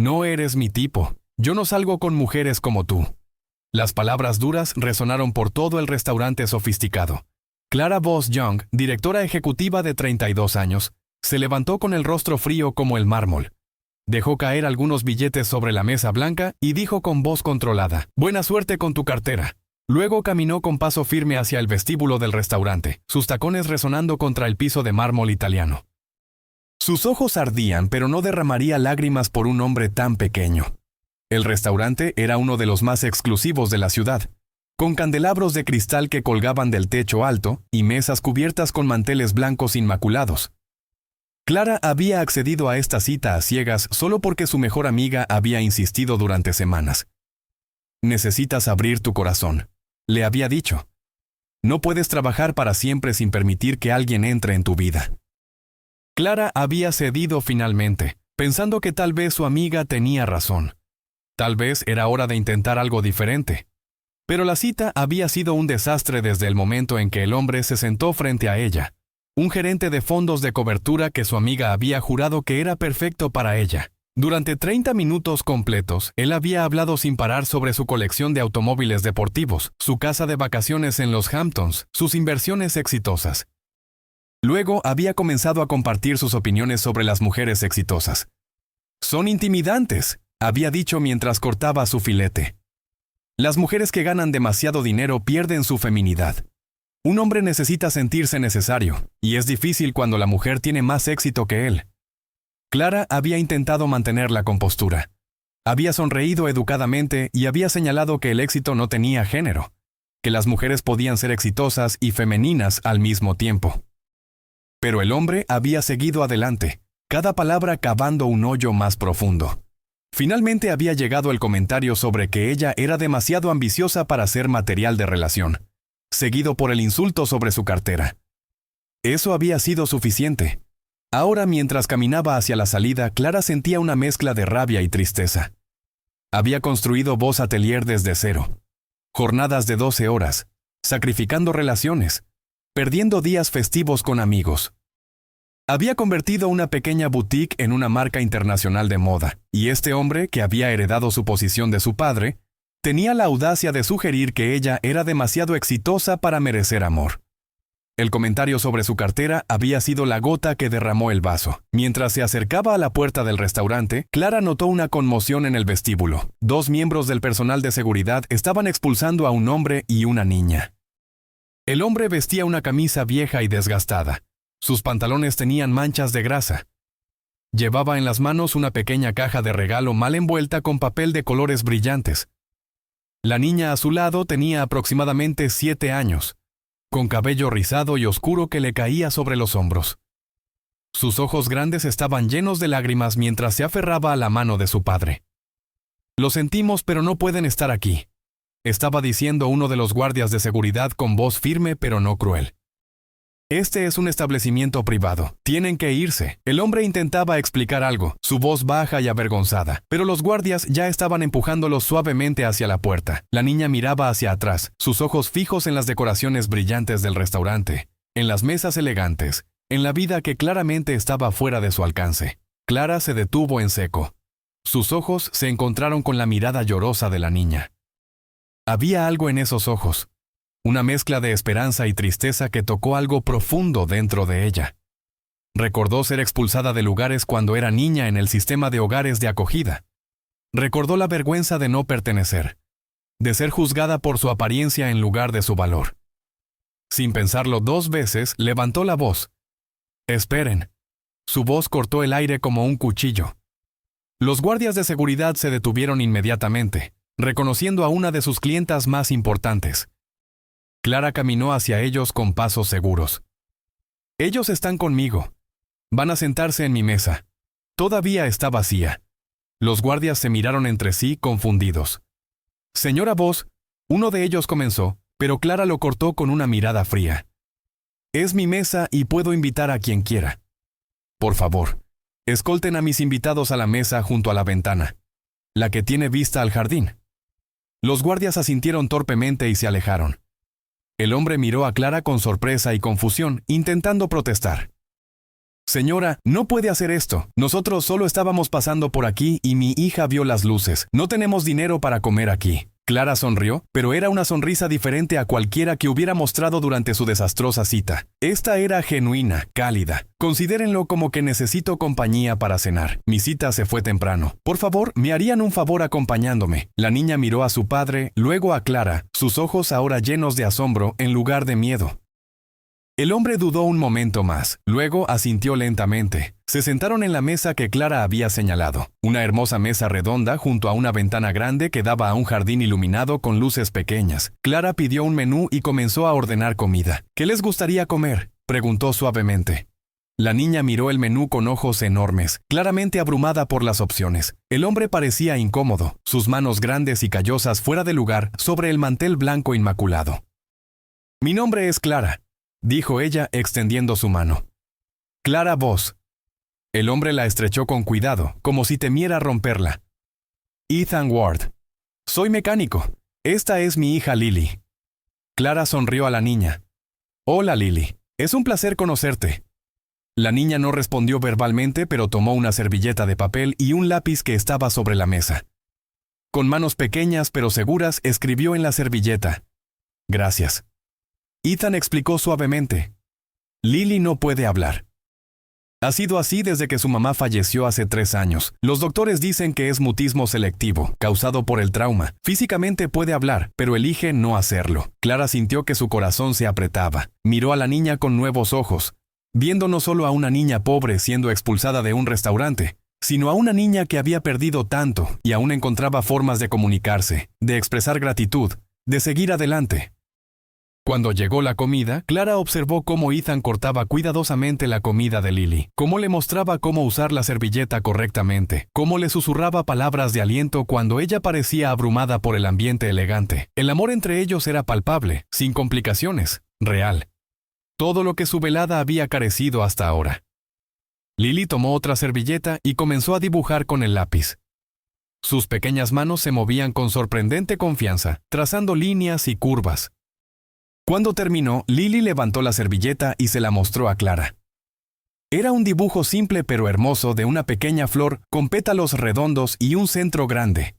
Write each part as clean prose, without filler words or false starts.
No eres mi tipo. Yo no salgo con mujeres como tú. Las palabras duras resonaron por todo el restaurante sofisticado. Clara Voss Young, directora ejecutiva de 32 años, se levantó con el rostro frío como el mármol. Dejó caer algunos billetes sobre la mesa blanca y dijo con voz controlada: «Buena suerte con tu cartera». Luego caminó con paso firme hacia el vestíbulo del restaurante, sus tacones resonando contra el piso de mármol italiano. Sus ojos ardían, pero no derramaría lágrimas por un hombre tan pequeño. El restaurante era uno de los más exclusivos de la ciudad, con candelabros de cristal que colgaban del techo alto y mesas cubiertas con manteles blancos inmaculados. Clara había accedido a esta cita a ciegas solo porque su mejor amiga había insistido durante semanas. «Necesitas abrir tu corazón», le había dicho. «No puedes trabajar para siempre sin permitir que alguien entre en tu vida». Clara había cedido finalmente, pensando que tal vez su amiga tenía razón. Tal vez era hora de intentar algo diferente. Pero la cita había sido un desastre desde el momento en que el hombre se sentó frente a ella, un gerente de fondos de cobertura que su amiga había jurado que era perfecto para ella. Durante 30 minutos completos, él había hablado sin parar sobre su colección de automóviles deportivos, su casa de vacaciones en los Hamptons, sus inversiones exitosas. Luego había comenzado a compartir sus opiniones sobre las mujeres exitosas. «Son intimidantes», había dicho mientras cortaba su filete. «Las mujeres que ganan demasiado dinero pierden su feminidad. Un hombre necesita sentirse necesario, y es difícil cuando la mujer tiene más éxito que él». Clara había intentado mantener la compostura. Había sonreído educadamente y había señalado que el éxito no tenía género, que las mujeres podían ser exitosas y femeninas al mismo tiempo. Pero el hombre había seguido adelante, cada palabra cavando un hoyo más profundo. Finalmente había llegado el comentario sobre que ella era demasiado ambiciosa para ser material de relación, seguido por el insulto sobre su cartera. Eso había sido suficiente. Ahora, mientras caminaba hacia la salida, Clara sentía una mezcla de rabia y tristeza. Había construido Voss Atelier desde cero. Jornadas de 12 horas, sacrificando relaciones, perdiendo días festivos con amigos. Había convertido una pequeña boutique en una marca internacional de moda, y este hombre, que había heredado su posición de su padre, tenía la audacia de sugerir que ella era demasiado exitosa para merecer amor. El comentario sobre su cartera había sido la gota que derramó el vaso. Mientras se acercaba a la puerta del restaurante, Clara notó una conmoción en el vestíbulo. 2 miembros del personal de seguridad estaban expulsando a un hombre y una niña. El hombre vestía una camisa vieja y desgastada. Sus pantalones tenían manchas de grasa. Llevaba en las manos una pequeña caja de regalo mal envuelta con papel de colores brillantes. La niña a su lado tenía aproximadamente 7 años, con cabello rizado y oscuro que le caía sobre los hombros. Sus ojos grandes estaban llenos de lágrimas mientras se aferraba a la mano de su padre. «Lo sentimos, pero no pueden estar aquí», estaba diciendo uno de los guardias de seguridad con voz firme pero no cruel. «Este es un establecimiento privado. Tienen que irse». El hombre intentaba explicar algo, su voz baja y avergonzada, pero los guardias ya estaban empujándolos suavemente hacia la puerta. La niña miraba hacia atrás, sus ojos fijos en las decoraciones brillantes del restaurante, en las mesas elegantes, en la vida que claramente estaba fuera de su alcance. Clara se detuvo en seco. Sus ojos se encontraron con la mirada llorosa de la niña. Había algo en esos ojos. Una mezcla de esperanza y tristeza que tocó algo profundo dentro de ella. Recordó ser expulsada de lugares cuando era niña en el sistema de hogares de acogida. Recordó la vergüenza de no pertenecer, de ser juzgada por su apariencia en lugar de su valor. Sin pensarlo 2 veces, levantó la voz. «Esperen». Su voz cortó el aire como un cuchillo. Los guardias de seguridad se detuvieron inmediatamente, reconociendo a una de sus clientas más importantes. Clara caminó hacia ellos con pasos seguros. «Ellos están conmigo. Van a sentarse en mi mesa. Todavía está vacía». Los guardias se miraron entre sí confundidos. «Señora Voss», uno de ellos comenzó, pero Clara lo cortó con una mirada fría. «Es mi mesa y puedo invitar a quien quiera. Por favor, escolten a mis invitados a la mesa junto a la ventana, la que tiene vista al jardín». Los guardias asintieron torpemente y se alejaron. El hombre miró a Clara con sorpresa y confusión, intentando protestar. Señora, no puede hacer esto. Nosotros solo estábamos pasando por aquí y mi hija vio las luces. No tenemos dinero para comer aquí. Clara sonrió, pero era una sonrisa diferente a cualquiera que hubiera mostrado durante su desastrosa cita. Esta era genuina, cálida. Considérenlo como que necesito compañía para cenar. Mi cita se fue temprano. Por favor, ¿me harían un favor acompañándome? La niña miró a su padre, luego a Clara, sus ojos ahora llenos de asombro en lugar de miedo. El hombre dudó un momento más, luego asintió lentamente. Se sentaron en la mesa que Clara había señalado, una hermosa mesa redonda junto a una ventana grande que daba a un jardín iluminado con luces pequeñas. Clara pidió un menú y comenzó a ordenar comida. ¿Qué les gustaría comer?, preguntó suavemente. La niña miró el menú con ojos enormes, claramente abrumada por las opciones. El hombre parecía incómodo, sus manos grandes y callosas fuera de lugar sobre el mantel blanco inmaculado. «Mi nombre es Clara», dijo ella extendiendo su mano. «Clara Voss». El hombre la estrechó con cuidado, como si temiera romperla. «Ethan Ward. Soy mecánico. Esta es mi hija Lily». Clara sonrió a la niña. «Hola Lily. Es un placer conocerte». La niña no respondió verbalmente, pero tomó una servilleta de papel y un lápiz que estaba sobre la mesa. Con manos pequeñas pero seguras escribió en la servilleta: «Gracias». Ethan explicó suavemente: «Lily no puede hablar. Ha sido así desde que su mamá falleció hace 3 años. Los doctores dicen que es mutismo selectivo, causado por el trauma. Físicamente puede hablar, pero elige no hacerlo». Clara sintió que su corazón se apretaba. Miró a la niña con nuevos ojos, viendo no solo a una niña pobre siendo expulsada de un restaurante, sino a una niña que había perdido tanto y aún encontraba formas de comunicarse, de expresar gratitud, de seguir adelante. Cuando llegó la comida, Clara observó cómo Ethan cortaba cuidadosamente la comida de Lily, cómo le mostraba cómo usar la servilleta correctamente, cómo le susurraba palabras de aliento cuando ella parecía abrumada por el ambiente elegante. El amor entre ellos era palpable, sin complicaciones, real. Todo lo que su velada había carecido hasta ahora. Lily tomó otra servilleta y comenzó a dibujar con el lápiz. Sus pequeñas manos se movían con sorprendente confianza, trazando líneas y curvas. Cuando terminó, Lily levantó la servilleta y se la mostró a Clara. Era un dibujo simple pero hermoso de una pequeña flor con pétalos redondos y un centro grande.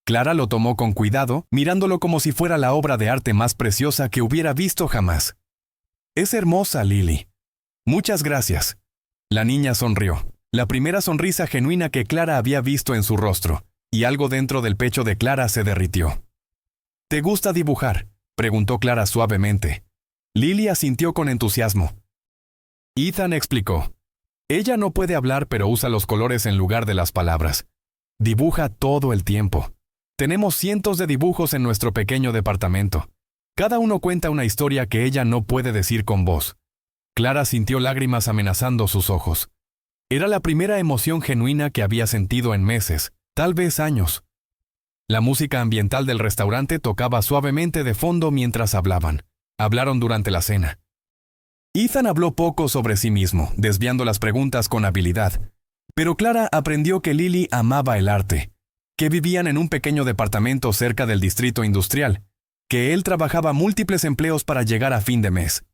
Clara lo tomó con cuidado, mirándolo como si fuera la obra de arte más preciosa que hubiera visto jamás. «Es hermosa, Lily. Muchas gracias». La niña sonrió, la primera sonrisa genuina que Clara había visto en su rostro, y algo dentro del pecho de Clara se derritió. «¿Te gusta dibujar?», preguntó Clara suavemente. Lily asintió con entusiasmo. Ethan explicó: «Ella no puede hablar, pero usa los colores en lugar de las palabras. Dibuja todo el tiempo. Tenemos cientos de dibujos en nuestro pequeño departamento. Cada uno cuenta una historia que ella no puede decir con voz». Clara sintió lágrimas amenazando sus ojos. Era la primera emoción genuina que había sentido en meses, tal vez años. La música ambiental del restaurante tocaba suavemente de fondo mientras hablaban. Hablaron durante la cena. Ethan habló poco sobre sí mismo, desviando las preguntas con habilidad. Pero Clara aprendió que Lily amaba el arte, que vivían en un pequeño departamento cerca del distrito industrial, que él trabajaba múltiples empleos para llegar a fin de mes.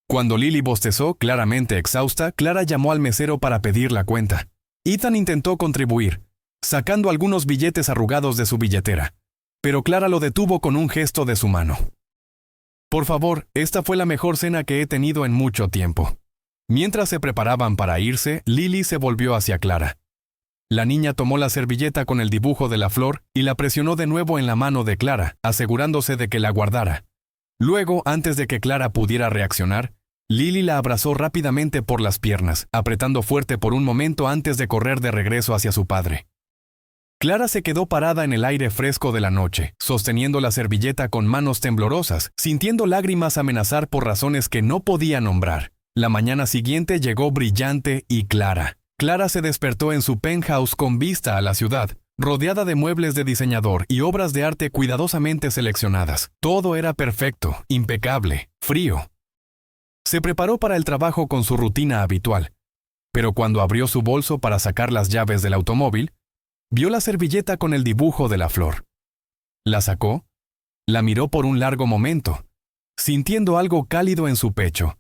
Cuando Lily bostezó, claramente exhausta, Clara llamó al mesero para pedir la cuenta. Ethan intentó contribuir, sacando algunos billetes arrugados de su billetera, pero Clara lo detuvo con un gesto de su mano. «Por favor, esta fue la mejor cena que he tenido en mucho tiempo». Mientras se preparaban para irse, Lily se volvió hacia Clara. La niña tomó la servilleta con el dibujo de la flor y la presionó de nuevo en la mano de Clara, asegurándose de que la guardara. Luego, antes de que Clara pudiera reaccionar, Lily la abrazó rápidamente por las piernas, apretando fuerte por un momento antes de correr de regreso hacia su padre. Clara se quedó parada en el aire fresco de la noche, sosteniendo la servilleta con manos temblorosas, sintiendo lágrimas amenazar por razones que no podía nombrar. La mañana siguiente llegó brillante y clara. Clara se despertó en su penthouse con vista a la ciudad, rodeada de muebles de diseñador y obras de arte cuidadosamente seleccionadas. Todo era perfecto, impecable, frío. Se preparó para el trabajo con su rutina habitual, pero cuando abrió su bolso para sacar las llaves del automóvil, vio la servilleta con el dibujo de la flor. La sacó, la miró por un largo momento, sintiendo algo cálido en su pecho,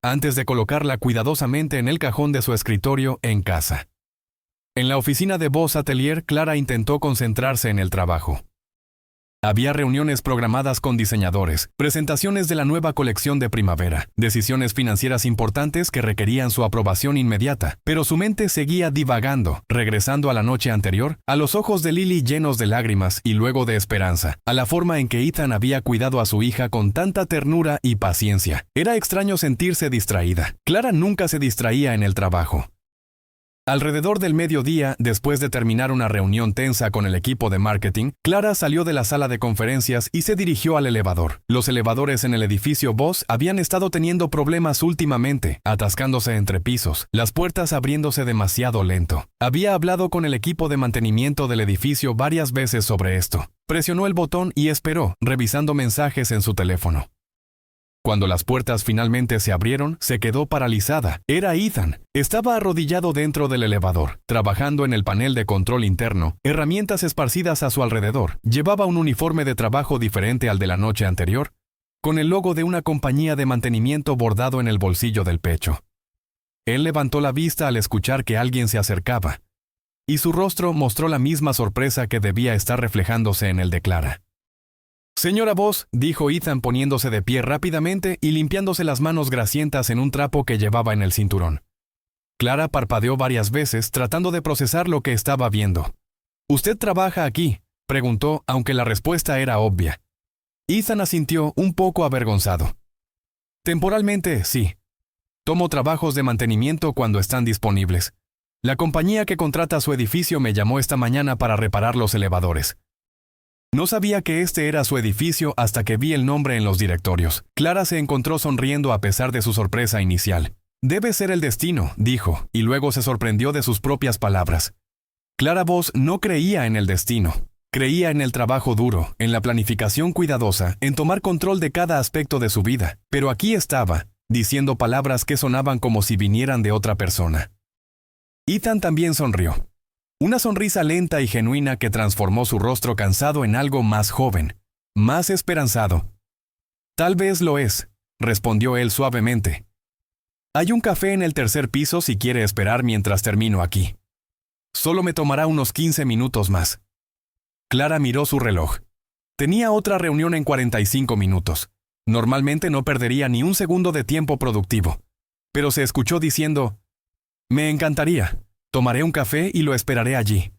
antes de colocarla cuidadosamente en el cajón de su escritorio en casa. En la oficina de Boss Atelier, Clara intentó concentrarse en el trabajo. Había reuniones programadas con diseñadores, presentaciones de la nueva colección de primavera, decisiones financieras importantes que requerían su aprobación inmediata, pero su mente seguía divagando, regresando a la noche anterior, a los ojos de Lily llenos de lágrimas y luego de esperanza, a la forma en que Ethan había cuidado a su hija con tanta ternura y paciencia. Era extraño sentirse distraída. Clara nunca se distraía en el trabajo. Alrededor del mediodía, después de terminar una reunión tensa con el equipo de marketing, Clara salió de la sala de conferencias y se dirigió al elevador. Los elevadores en el edificio Boss habían estado teniendo problemas últimamente, atascándose entre pisos, las puertas abriéndose demasiado lento. Había hablado con el equipo de mantenimiento del edificio varias veces sobre esto. Presionó el botón y esperó, revisando mensajes en su teléfono. Cuando las puertas finalmente se abrieron, se quedó paralizada. Era Ethan. Estaba arrodillado dentro del elevador, trabajando en el panel de control interno, herramientas esparcidas a su alrededor. Llevaba un uniforme de trabajo diferente al de la noche anterior, con el logo de una compañía de mantenimiento bordado en el bolsillo del pecho. Él levantó la vista al escuchar que alguien se acercaba, y su rostro mostró la misma sorpresa que debía estar reflejándose en el de Clara. «Señora Boss», dijo Ethan poniéndose de pie rápidamente y limpiándose las manos grasientas en un trapo que llevaba en el cinturón. Clara parpadeó varias veces tratando de procesar lo que estaba viendo. «¿Usted trabaja aquí?», preguntó, aunque la respuesta era obvia. Ethan asintió, un poco avergonzado. «Temporalmente, sí. Tomo trabajos de mantenimiento cuando están disponibles. La compañía que contrata su edificio me llamó esta mañana para reparar los elevadores». No sabía que este era su edificio hasta que vi el nombre en los directorios. Clara se encontró sonriendo a pesar de su sorpresa inicial. «Debe ser el destino», dijo, y luego se sorprendió de sus propias palabras. Clara Boss no creía en el destino. Creía en el trabajo duro, en la planificación cuidadosa, en tomar control de cada aspecto de su vida. Pero aquí estaba, diciendo palabras que sonaban como si vinieran de otra persona. Ethan también sonrió. Una sonrisa lenta y genuina que transformó su rostro cansado en algo más joven, más esperanzado. «Tal vez lo es», respondió él suavemente. «Hay un café en el tercer piso si quiere esperar mientras termino aquí. Solo me tomará unos 15 minutos más». Clara miró su reloj. Tenía otra reunión en 45 minutos. Normalmente no perdería ni un segundo de tiempo productivo. Pero se escuchó diciendo: «Me encantaría. Tomaré un café y lo esperaré allí».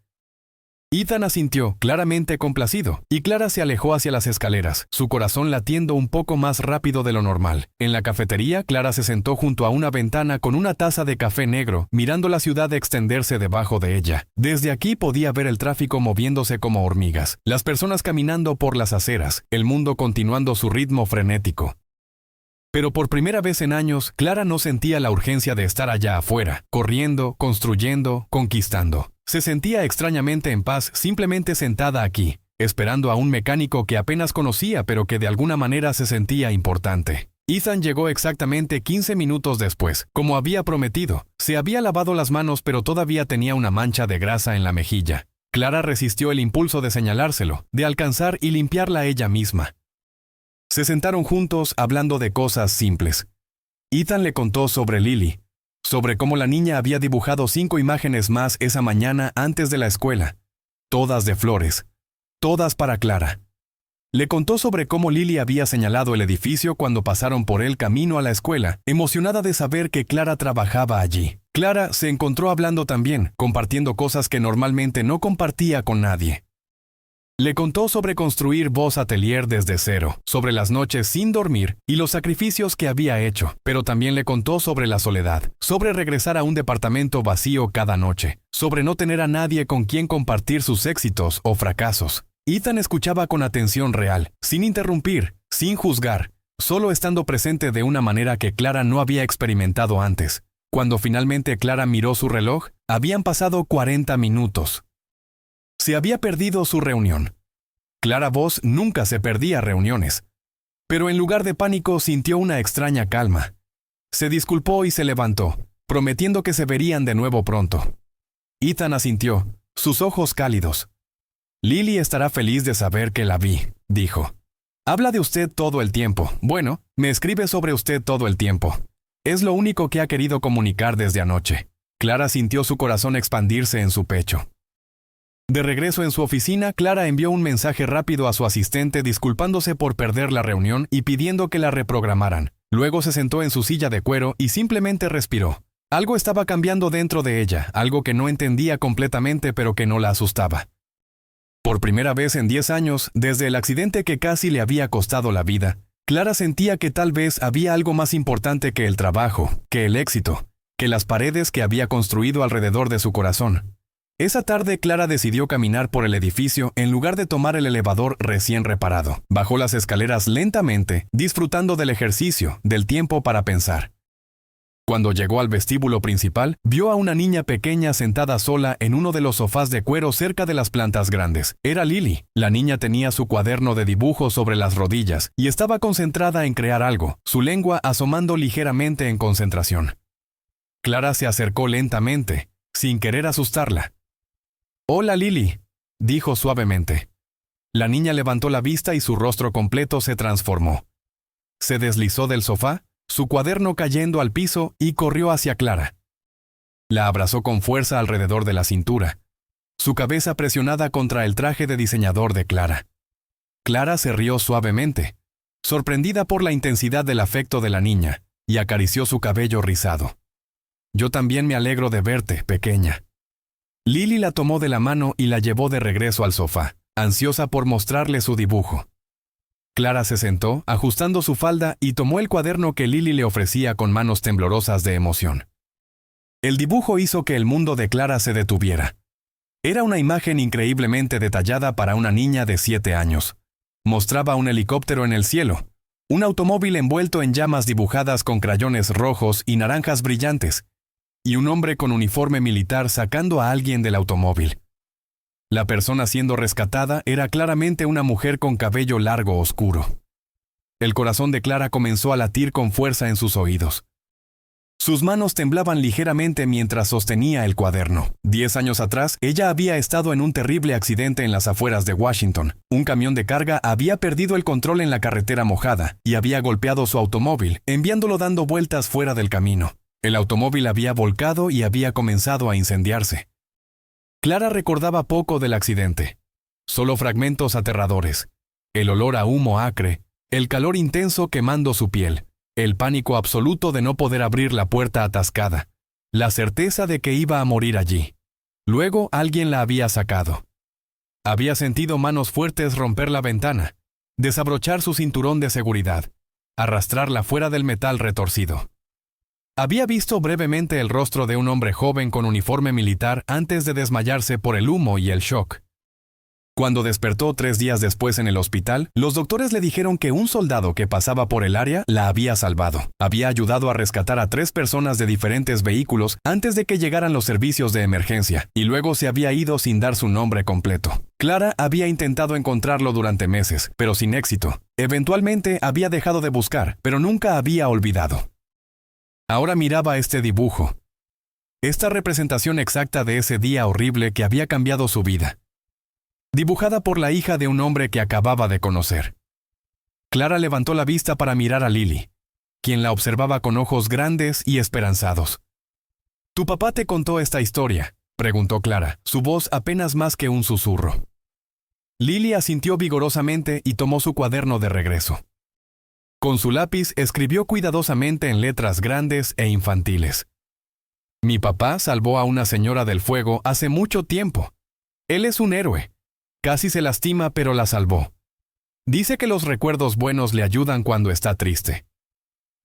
Ethan asintió, claramente complacido, y Clara se alejó hacia las escaleras, su corazón latiendo un poco más rápido de lo normal. En la cafetería, Clara se sentó junto a una ventana con una taza de café negro, mirando la ciudad extenderse debajo de ella. Desde aquí podía ver el tráfico moviéndose como hormigas, las personas caminando por las aceras, el mundo continuando su ritmo frenético. Pero por primera vez en años, Clara no sentía la urgencia de estar allá afuera, corriendo, construyendo, conquistando. Se sentía extrañamente en paz simplemente sentada aquí, esperando a un mecánico que apenas conocía pero que de alguna manera se sentía importante. Ethan llegó exactamente 15 minutos después, como había prometido. Se había lavado las manos pero todavía tenía una mancha de grasa en la mejilla. Clara resistió el impulso de señalárselo, de alcanzar y limpiarla ella misma. Se sentaron juntos hablando de cosas simples. Ethan le contó sobre Lily, sobre cómo la niña había dibujado 5 imágenes más esa mañana antes de la escuela, todas de flores, todas para Clara. Le contó sobre cómo Lily había señalado el edificio cuando pasaron por él camino a la escuela, emocionada de saber que Clara trabajaba allí. Clara se encontró hablando también, compartiendo cosas que normalmente no compartía con nadie. Le contó sobre construir Boss Atelier desde cero, sobre las noches sin dormir y los sacrificios que había hecho, pero también le contó sobre la soledad, sobre regresar a un departamento vacío cada noche, sobre no tener a nadie con quien compartir sus éxitos o fracasos. Ethan escuchaba con atención real, sin interrumpir, sin juzgar, solo estando presente de una manera que Clara no había experimentado antes. Cuando finalmente Clara miró su reloj, habían pasado 40 minutos. Se había perdido su reunión. Clara Boss nunca se perdía reuniones. Pero en lugar de pánico sintió una extraña calma. Se disculpó y se levantó, prometiendo que se verían de nuevo pronto. Ethan asintió, sus ojos cálidos. «Lily estará feliz de saber que la vi», dijo. «Habla de usted todo el tiempo. Bueno, me escribe sobre usted todo el tiempo. Es lo único que ha querido comunicar desde anoche. Clara sintió su corazón expandirse en su pecho. De regreso en su oficina, Clara envió un mensaje rápido a su asistente disculpándose por perder la reunión y pidiendo que la reprogramaran. Luego se sentó en su silla de cuero y simplemente respiró. Algo estaba cambiando dentro de ella, algo que no entendía completamente pero que no la asustaba. Por primera vez en 10 años, desde el accidente que casi le había costado la vida, Clara sentía que tal vez había algo más importante que el trabajo, que el éxito, que las paredes que había construido alrededor de su corazón. Esa tarde Clara decidió caminar por el edificio en lugar de tomar el elevador recién reparado. Bajó las escaleras lentamente, disfrutando del ejercicio, del tiempo para pensar. Cuando llegó al vestíbulo principal, vio a una niña pequeña sentada sola en uno de los sofás de cuero cerca de las plantas grandes. Era Lily. La niña tenía su cuaderno de dibujo sobre las rodillas y estaba concentrada en crear algo, su lengua asomando ligeramente en concentración. Clara se acercó lentamente, sin querer asustarla. «Hola, Lily», dijo suavemente. La niña levantó la vista y su rostro completo se transformó. Se deslizó del sofá, su cuaderno cayendo al piso, y corrió hacia Clara. La abrazó con fuerza alrededor de la cintura, su cabeza presionada contra el traje de diseñador de Clara. Clara se rió suavemente, sorprendida por la intensidad del afecto de la niña, y acarició su cabello rizado. «Yo también me alegro de verte, pequeña». Lily la tomó de la mano y la llevó de regreso al sofá, ansiosa por mostrarle su dibujo. Clara se sentó, ajustando su falda, y tomó el cuaderno que Lily le ofrecía con manos temblorosas de emoción. El dibujo hizo que el mundo de Clara se detuviera. Era una imagen increíblemente detallada para una niña de 7 años. Mostraba un helicóptero en el cielo, un automóvil envuelto en llamas dibujadas con crayones rojos y naranjas brillantes, y un hombre con uniforme militar sacando a alguien del automóvil. La persona siendo rescatada era claramente una mujer con cabello largo oscuro. El corazón de Clara comenzó a latir con fuerza en sus oídos. Sus manos temblaban ligeramente mientras sostenía el cuaderno. 10 años atrás, ella había estado en un terrible accidente en las afueras de Washington. Un camión de carga había perdido el control en la carretera mojada y había golpeado su automóvil, enviándolo dando vueltas fuera del camino. El automóvil había volcado y había comenzado a incendiarse. Clara recordaba poco del accidente, solo fragmentos aterradores, el olor a humo acre, el calor intenso quemando su piel, el pánico absoluto de no poder abrir la puerta atascada, la certeza de que iba a morir allí. Luego alguien la había sacado. Había sentido manos fuertes romper la ventana, desabrochar su cinturón de seguridad, arrastrarla fuera del metal retorcido. Había visto brevemente el rostro de un hombre joven con uniforme militar antes de desmayarse por el humo y el shock. Cuando despertó 3 días después en el hospital, los doctores le dijeron que un soldado que pasaba por el área la había salvado. Había ayudado a rescatar a 3 personas de diferentes vehículos antes de que llegaran los servicios de emergencia, y luego se había ido sin dar su nombre completo. Clara había intentado encontrarlo durante meses, pero sin éxito. Eventualmente había dejado de buscar, pero nunca había olvidado. Ahora miraba este dibujo, esta representación exacta de ese día horrible que había cambiado su vida, dibujada por la hija de un hombre que acababa de conocer. Clara levantó la vista para mirar a Lily, quien la observaba con ojos grandes y esperanzados. «¿Tu papá te contó esta historia?», preguntó Clara, su voz apenas más que un susurro. Lily asintió vigorosamente y tomó su cuaderno de regreso. Con su lápiz escribió cuidadosamente en letras grandes e infantiles. «Mi papá salvó a una señora del fuego hace mucho tiempo. Él es un héroe. Casi se lastima, pero la salvó. Dice que los recuerdos buenos le ayudan cuando está triste».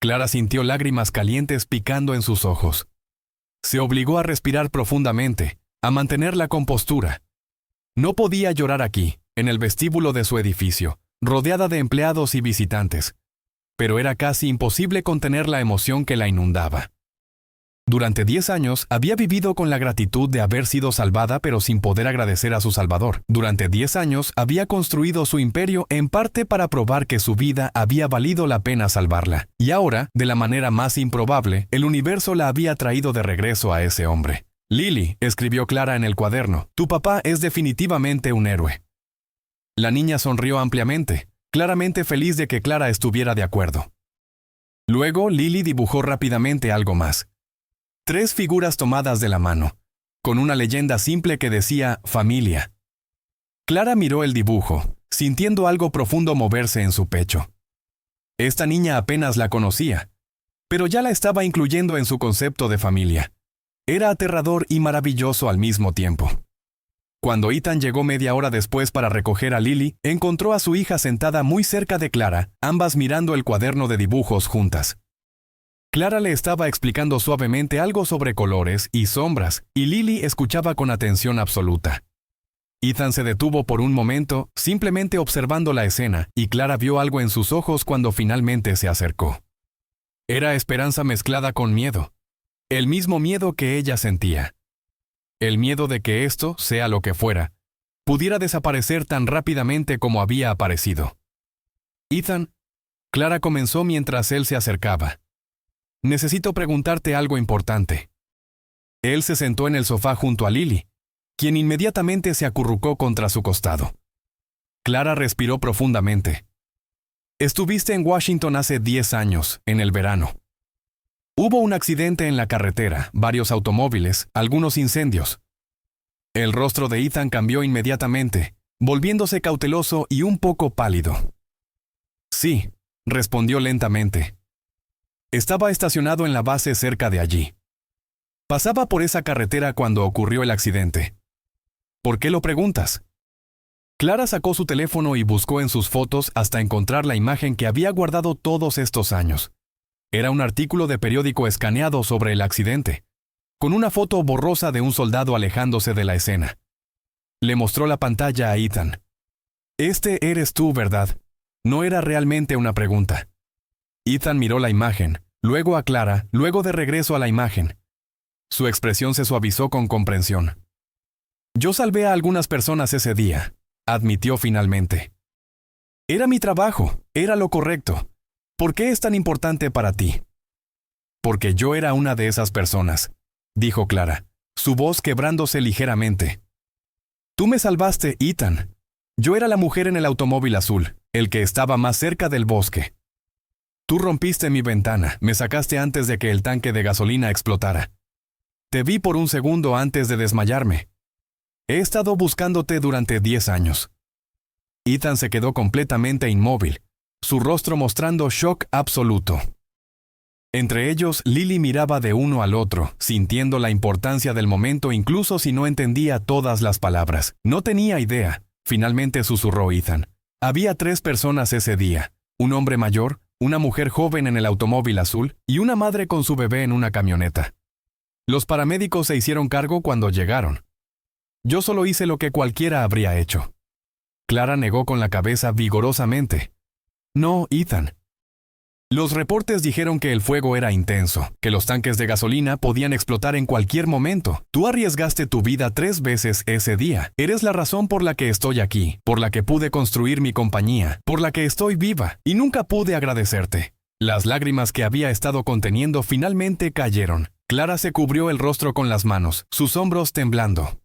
Clara sintió lágrimas calientes picando en sus ojos. Se obligó a respirar profundamente, a mantener la compostura. No podía llorar aquí, en el vestíbulo de su edificio, rodeada de empleados y visitantes. Pero era casi imposible contener la emoción que la inundaba. Durante 10 años había vivido con la gratitud de haber sido salvada pero sin poder agradecer a su Salvador. Durante 10 años había construido su imperio en parte para probar que su vida había valido la pena salvarla. Y ahora, de la manera más improbable, el universo la había traído de regreso a ese hombre. «Lily», escribió Clara en el cuaderno, «tu papá es definitivamente un héroe». La niña sonrió ampliamente, claramente feliz de que Clara estuviera de acuerdo. Luego, Lily dibujó rápidamente algo más. 3 figuras tomadas de la mano, con una leyenda simple que decía familia. Clara miró el dibujo, sintiendo algo profundo moverse en su pecho. Esta niña apenas la conocía, pero ya la estaba incluyendo en su concepto de familia. Era aterrador y maravilloso al mismo tiempo. Cuando Ethan llegó media hora después para recoger a Lily, encontró a su hija sentada muy cerca de Clara, ambas mirando el cuaderno de dibujos juntas. Clara le estaba explicando suavemente algo sobre colores y sombras, y Lily escuchaba con atención absoluta. Ethan se detuvo por un momento, simplemente observando la escena, y Clara vio algo en sus ojos cuando finalmente se acercó. Era esperanza mezclada con miedo. El mismo miedo que ella sentía. El miedo de que esto, sea lo que fuera, pudiera desaparecer tan rápidamente como había aparecido. Ethan, Clara comenzó mientras él se acercaba. Necesito preguntarte algo importante. Él se sentó en el sofá junto a Lily, quien inmediatamente se acurrucó contra su costado. Clara respiró profundamente. Estuviste en Washington hace 10 años, en el verano. Hubo un accidente en la carretera, varios automóviles, algunos incendios. El rostro de Ethan cambió inmediatamente, volviéndose cauteloso y un poco pálido. Sí, respondió lentamente. Estaba estacionado en la base cerca de allí. Pasaba por esa carretera cuando ocurrió el accidente. ¿Por qué lo preguntas? Clara sacó su teléfono y buscó en sus fotos hasta encontrar la imagen que había guardado todos estos años. Era un artículo de periódico escaneado sobre el accidente, con una foto borrosa de un soldado alejándose de la escena. Le mostró la pantalla a Ethan. Este eres tú, ¿verdad? No era realmente una pregunta. Ethan miró la imagen, luego a Clara, luego de regreso a la imagen. Su expresión se suavizó con comprensión. Yo salvé a algunas personas ese día, admitió finalmente. Era mi trabajo, era lo correcto. ¿Por qué es tan importante para ti? Porque yo era una de esas personas, dijo Clara, su voz quebrándose ligeramente. Tú me salvaste, Ethan. Yo era la mujer en el automóvil azul, el que estaba más cerca del bosque. Tú rompiste mi ventana, me sacaste antes de que el tanque de gasolina explotara. Te vi por un segundo antes de desmayarme. He estado buscándote durante 10 años. Ethan se quedó completamente inmóvil, su rostro mostrando shock absoluto. Entre ellos, Lily miraba de uno al otro, sintiendo la importancia del momento incluso si no entendía todas las palabras. No tenía idea, finalmente susurró Ethan. Había 3 personas ese día, un hombre mayor, una mujer joven en el automóvil azul y una madre con su bebé en una camioneta. Los paramédicos se hicieron cargo cuando llegaron. Yo solo hice lo que cualquiera habría hecho. Clara negó con la cabeza vigorosamente. No, Ethan. Los reportes dijeron que el fuego era intenso, que los tanques de gasolina podían explotar en cualquier momento. Tú arriesgaste tu vida 3 veces ese día. Eres la razón por la que estoy aquí, por la que pude construir mi compañía, por la que estoy viva, y nunca pude agradecerte. Las lágrimas que había estado conteniendo finalmente cayeron. Clara se cubrió el rostro con las manos, sus hombros temblando.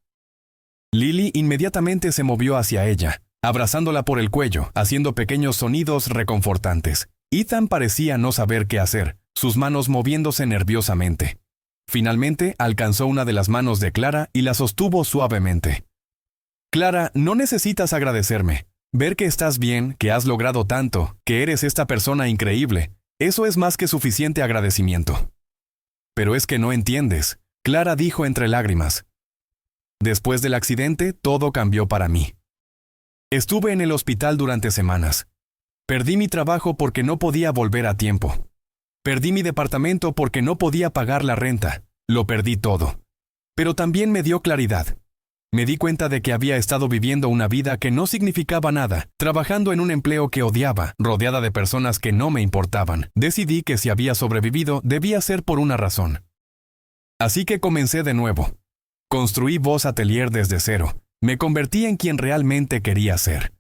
Lily inmediatamente se movió hacia ella, abrazándola por el cuello, haciendo pequeños sonidos reconfortantes. Ethan parecía no saber qué hacer, sus manos moviéndose nerviosamente. Finalmente, alcanzó una de las manos de Clara y la sostuvo suavemente. Clara, no necesitas agradecerme. Ver que estás bien, que has logrado tanto, que eres esta persona increíble, eso es más que suficiente agradecimiento. Pero es que no entiendes, Clara dijo entre lágrimas. Después del accidente, todo cambió para mí. Estuve en el hospital durante semanas. Perdí mi trabajo porque no podía volver a tiempo. Perdí mi departamento porque no podía pagar la renta. Lo perdí todo. Pero también me dio claridad. Me di cuenta de que había estado viviendo una vida que no significaba nada, trabajando en un empleo que odiaba, rodeada de personas que no me importaban. Decidí que si había sobrevivido, debía ser por una razón. Así que comencé de nuevo. Construí Voz Atelier desde cero. Me convertí en quien realmente quería ser.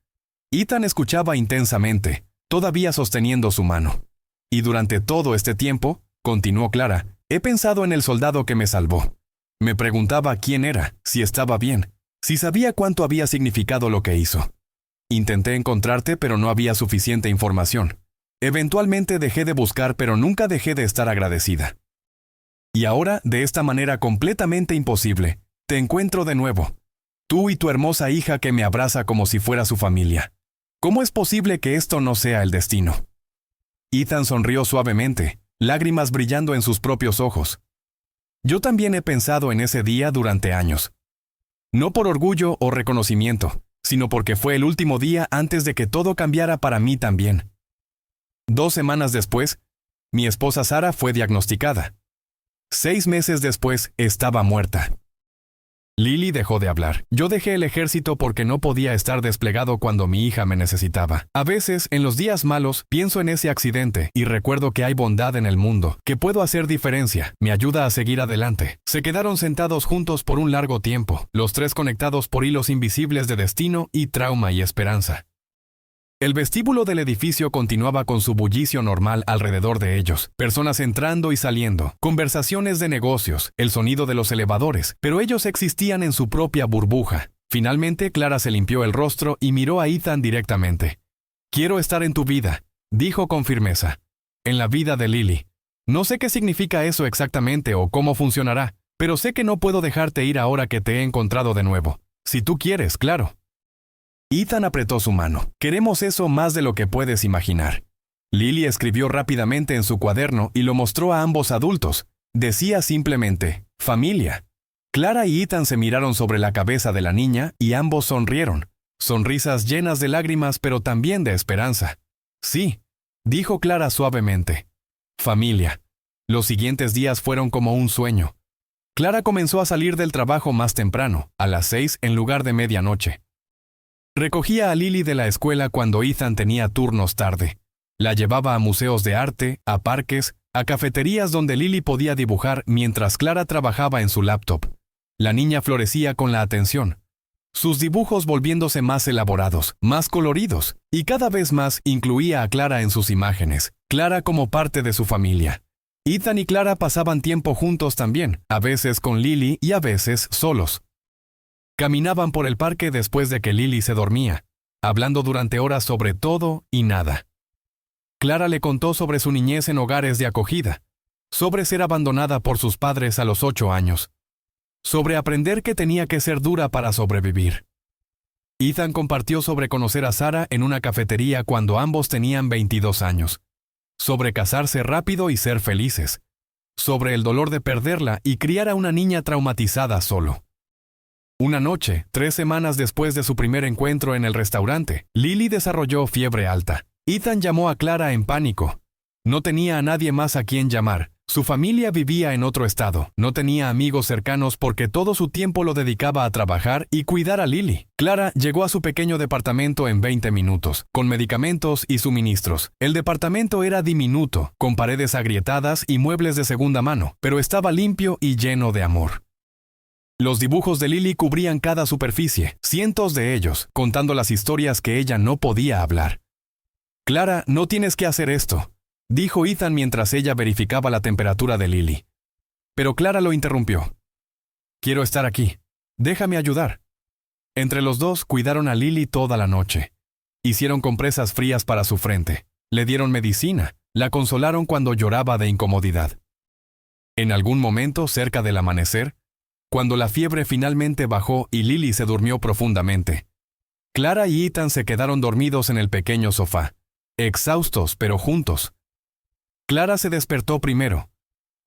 Ethan escuchaba intensamente, todavía sosteniendo su mano. Y durante todo este tiempo, continuó Clara, he pensado en el soldado que me salvó. Me preguntaba quién era, si estaba bien, si sabía cuánto había significado lo que hizo. Intenté encontrarte, pero no había suficiente información. Eventualmente dejé de buscar, pero nunca dejé de estar agradecida. Y ahora, de esta manera completamente imposible, te encuentro de nuevo. Tú y tu hermosa hija que me abraza como si fuera su familia. ¿Cómo es posible que esto no sea el destino? Ethan sonrió suavemente, lágrimas brillando en sus propios ojos. Yo también he pensado en ese día durante años. No por orgullo o reconocimiento, sino porque fue el último día antes de que todo cambiara para mí también. 2 semanas después, mi esposa Sara fue diagnosticada. 6 meses después, estaba muerta. Lily dejó de hablar. Yo dejé el ejército porque no podía estar desplegado cuando mi hija me necesitaba. A veces, en los días malos, pienso en ese accidente y recuerdo que hay bondad en el mundo, que puedo hacer diferencia, me ayuda a seguir adelante. Se quedaron sentados juntos por un largo tiempo, los tres conectados por hilos invisibles de destino y trauma y esperanza. El vestíbulo del edificio continuaba con su bullicio normal alrededor de ellos, personas entrando y saliendo, conversaciones de negocios, el sonido de los elevadores, pero ellos existían en su propia burbuja. Finalmente, Clara se limpió el rostro y miró a Ethan directamente. «Quiero estar en tu vida», dijo con firmeza. «En la vida de Lily. No sé qué significa eso exactamente o cómo funcionará, pero sé que no puedo dejarte ir ahora que te he encontrado de nuevo. Si tú quieres, claro». Ethan apretó su mano. «Queremos eso más de lo que puedes imaginar». Lily escribió rápidamente en su cuaderno y lo mostró a ambos adultos. Decía simplemente, «familia». Clara y Ethan se miraron sobre la cabeza de la niña y ambos sonrieron. Sonrisas llenas de lágrimas pero también de esperanza. «Sí», dijo Clara suavemente. «Familia». Los siguientes días fueron como un sueño. Clara comenzó a salir del trabajo más temprano, a las 6 en lugar de medianoche. Recogía a Lily de la escuela cuando Ethan tenía turnos tarde. La llevaba a museos de arte, a parques, a cafeterías donde Lily podía dibujar mientras Clara trabajaba en su laptop. La niña florecía con la atención. Sus dibujos volviéndose más elaborados, más coloridos, y cada vez más incluía a Clara en sus imágenes. Clara como parte de su familia. Ethan y Clara pasaban tiempo juntos también, a veces con Lily y a veces solos. Caminaban por el parque después de que Lily se dormía, hablando durante horas sobre todo y nada. Clara le contó sobre su niñez en hogares de acogida, sobre ser abandonada por sus padres a los 8 años, sobre aprender que tenía que ser dura para sobrevivir. Ethan compartió sobre conocer a Sara en una cafetería cuando ambos tenían 22 años, sobre casarse rápido y ser felices, sobre el dolor de perderla y criar a una niña traumatizada solo. Una noche, 3 semanas después de su primer encuentro en el restaurante, Lily desarrolló fiebre alta. Ethan llamó a Clara en pánico. No tenía a nadie más a quien llamar. Su familia vivía en otro estado. No tenía amigos cercanos porque todo su tiempo lo dedicaba a trabajar y cuidar a Lily. Clara llegó a su pequeño departamento en 20 minutos, con medicamentos y suministros. El departamento era diminuto, con paredes agrietadas y muebles de segunda mano, pero estaba limpio y lleno de amor. Los dibujos de Lily cubrían cada superficie, cientos de ellos, contando las historias que ella no podía hablar. «Clara, no tienes que hacer esto», dijo Ethan mientras ella verificaba la temperatura de Lily. Pero Clara lo interrumpió. «Quiero estar aquí. Déjame ayudar». Entre los dos cuidaron a Lily toda la noche. Hicieron compresas frías para su frente, le dieron medicina, la consolaron cuando lloraba de incomodidad. En algún momento, cerca del amanecer, cuando la fiebre finalmente bajó y Lily se durmió profundamente, Clara y Ethan se quedaron dormidos en el pequeño sofá, exhaustos pero juntos. Clara se despertó primero,